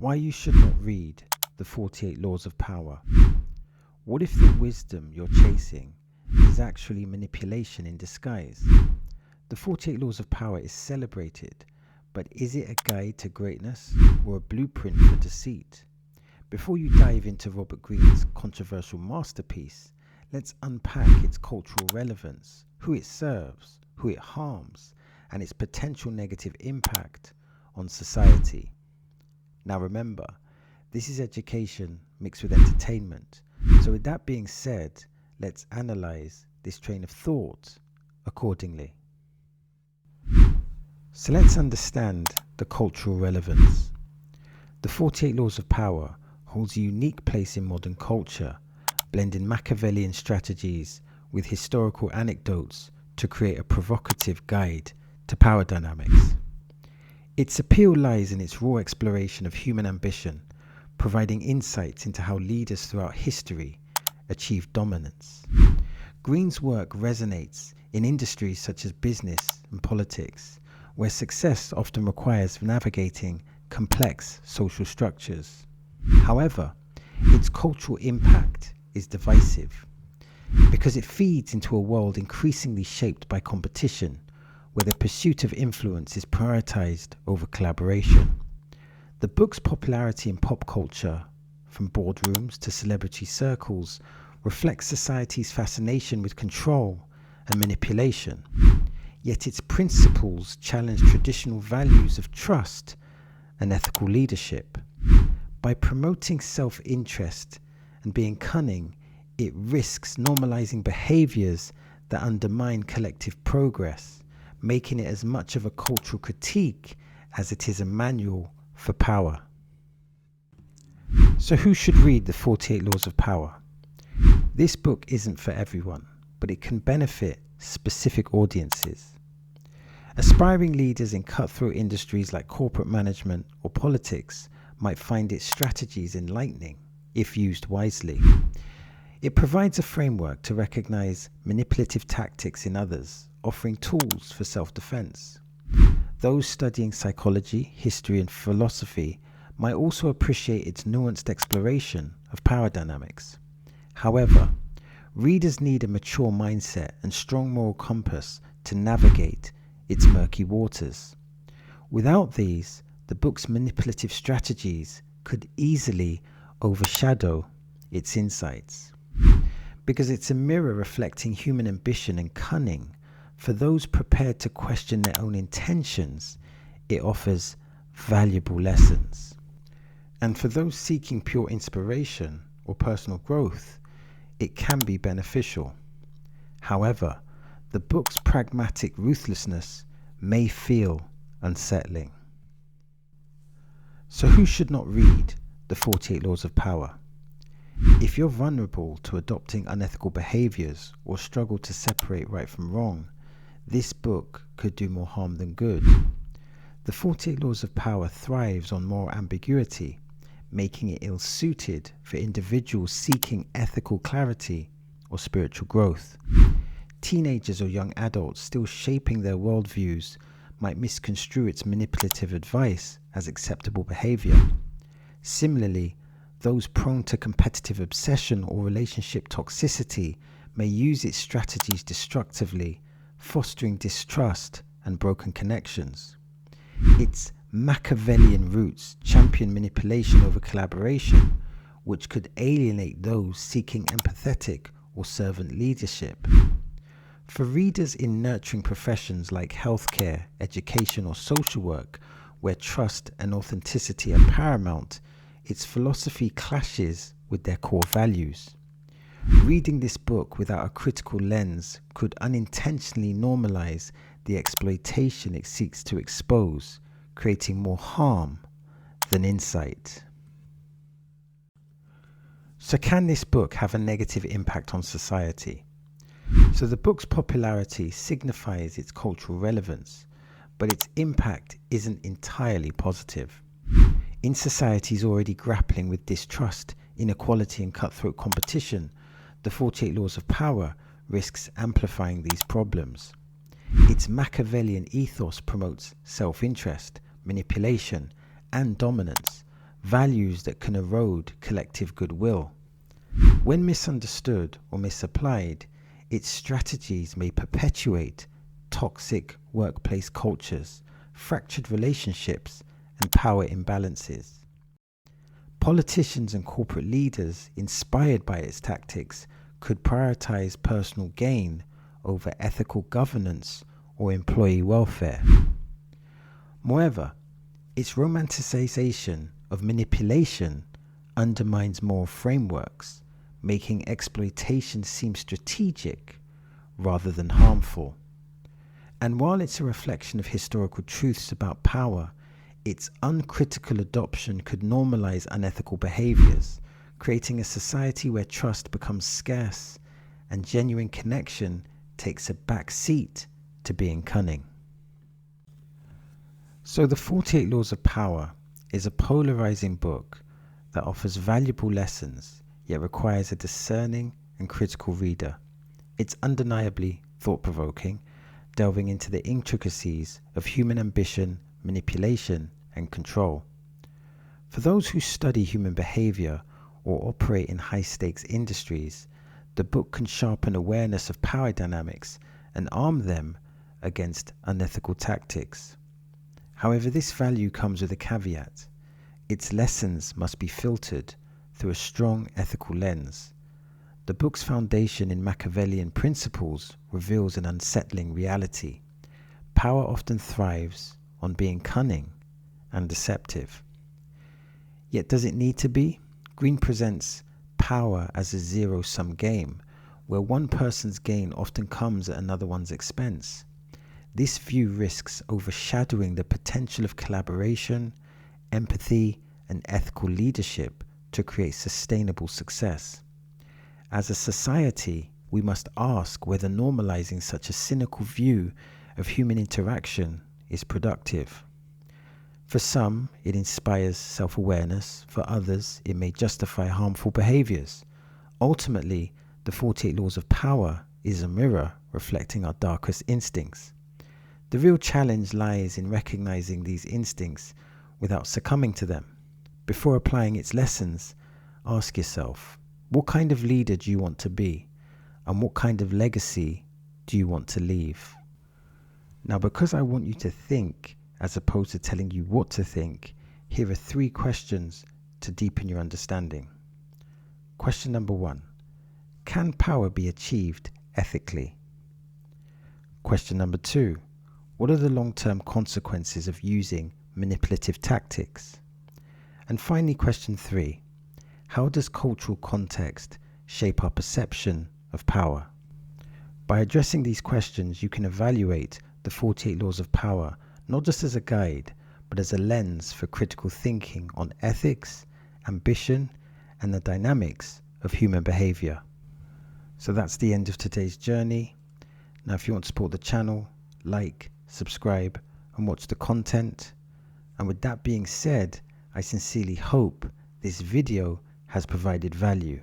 Why you should not read the 48 Laws of Power. What if the wisdom you're chasing is actually manipulation in disguise? The 48 Laws of Power is celebrated, but is it a guide to greatness or a blueprint for deceit? Before you dive into Robert Greene's controversial masterpiece, let's unpack its cultural relevance, who it serves, who it harms, and its potential negative impact on society. Now remember, this is education mixed with entertainment. So with that being said, let's analyze this train of thought accordingly. So let's understand the cultural relevance. The 48 Laws of Power holds a unique place in modern culture, blending Machiavellian strategies with historical anecdotes to create a provocative guide to power dynamics. Its appeal lies in its raw exploration of human ambition, providing insights into how leaders throughout history achieved dominance. Greene's work resonates in industries such as business and politics, where success often requires navigating complex social structures. However, its cultural impact is divisive because it feeds into a world increasingly shaped by competition, where the pursuit of influence is prioritized over collaboration. The book's popularity in pop culture, from boardrooms to celebrity circles, reflects society's fascination with control and manipulation. Yet its principles challenge traditional values of trust and ethical leadership. By promoting self-interest and being cunning, it risks normalizing behaviors that undermine collective progress, making it as much of a cultural critique as it is a manual for power. So who should read the 48 Laws of Power? This book isn't for everyone, but it can benefit specific audiences. Aspiring leaders in cutthroat industries like corporate management or politics might find its strategies enlightening if used wisely. It provides a framework to recognize manipulative tactics in others, offering tools for self-defense. Those studying psychology, history, and philosophy might also appreciate its nuanced exploration of power dynamics. However, readers need a mature mindset and strong moral compass to navigate its murky waters. Without these, the book's manipulative strategies could easily overshadow its insights. Because it's a mirror reflecting human ambition and cunning, for those prepared to question their own intentions, it offers valuable lessons. And for those seeking pure inspiration or personal growth, it can be beneficial. However, the book's pragmatic ruthlessness may feel unsettling. So who should not read the 48 Laws of Power? If you're vulnerable to adopting unethical behaviors or struggle to separate right from wrong, this book could do more harm than good. The 48 Laws of Power thrives on moral ambiguity, making it ill-suited for individuals seeking ethical clarity or spiritual growth. Teenagers or young adults still shaping their worldviews might misconstrue its manipulative advice as acceptable behavior. Similarly, those prone to competitive obsession or relationship toxicity may use its strategies destructively, fostering distrust and broken connections. Its Machiavellian roots champion manipulation over collaboration, which could alienate those seeking empathetic or servant leadership. For readers in nurturing professions like healthcare, education, or social work, where trust and authenticity are paramount, its philosophy clashes with their core values. Reading this book without a critical lens could unintentionally normalize the exploitation it seeks to expose, creating more harm than insight. So can this book have a negative impact on society? So the book's popularity signifies its cultural relevance, but its impact isn't entirely positive. In societies already grappling with distrust, inequality, and cutthroat competition, the 48 Laws of Power risks amplifying these problems. Its Machiavellian ethos promotes self-interest, manipulation, and dominance, values that can erode collective goodwill. When misunderstood or misapplied, its strategies may perpetuate toxic workplace cultures, fractured relationships, and power imbalances. Politicians and corporate leaders, inspired by its tactics, could prioritize personal gain over ethical governance or employee welfare. Moreover, its romanticization of manipulation undermines moral frameworks, making exploitation seem strategic rather than harmful. And while it's a reflection of historical truths about power, its uncritical adoption could normalize unethical behaviors, creating a society where trust becomes scarce and genuine connection takes a back seat to being cunning. So the 48 Laws of Power is a polarizing book that offers valuable lessons, yet requires a discerning and critical reader. It's undeniably thought-provoking, delving into the intricacies of human ambition, manipulation, and control. For those who study human behavior or operate in high-stakes industries, the book can sharpen awareness of power dynamics and arm them against unethical tactics. However, this value comes with a caveat. Its lessons must be filtered through a strong ethical lens. The book's foundation in Machiavellian principles reveals an unsettling reality. Power often thrives on being cunning and deceptive. Yet does it need to be? Greene presents power as a zero-sum game, where one person's gain often comes at another one's expense. This view risks overshadowing the potential of collaboration, empathy, and ethical leadership to create sustainable success. As a society, we must ask whether normalizing such a cynical view of human interaction is productive. For some, it inspires self-awareness. For others, it may justify harmful behaviors. Ultimately, the 48 Laws of Power is a mirror reflecting our darkest instincts. The real challenge lies in recognizing these instincts without succumbing to them. Before applying its lessons, ask yourself, what kind of leader do you want to be? And what kind of legacy do you want to leave? Now, because I want you to think, as opposed to telling you what to think, here are 3 questions to deepen your understanding. Question number 1. Can power be achieved ethically? Question number 2. What are the long-term consequences of using manipulative tactics? And finally, question 3. How does cultural context shape our perception of power? By addressing these questions, you can evaluate the 48 Laws of Power not just as a guide, but as a lens for critical thinking on ethics, ambition, and the dynamics of human behavior. So that's the end of today's journey. Now, if you want to support the channel, like, subscribe, and watch the content. And with that being said, I sincerely hope this video has provided value.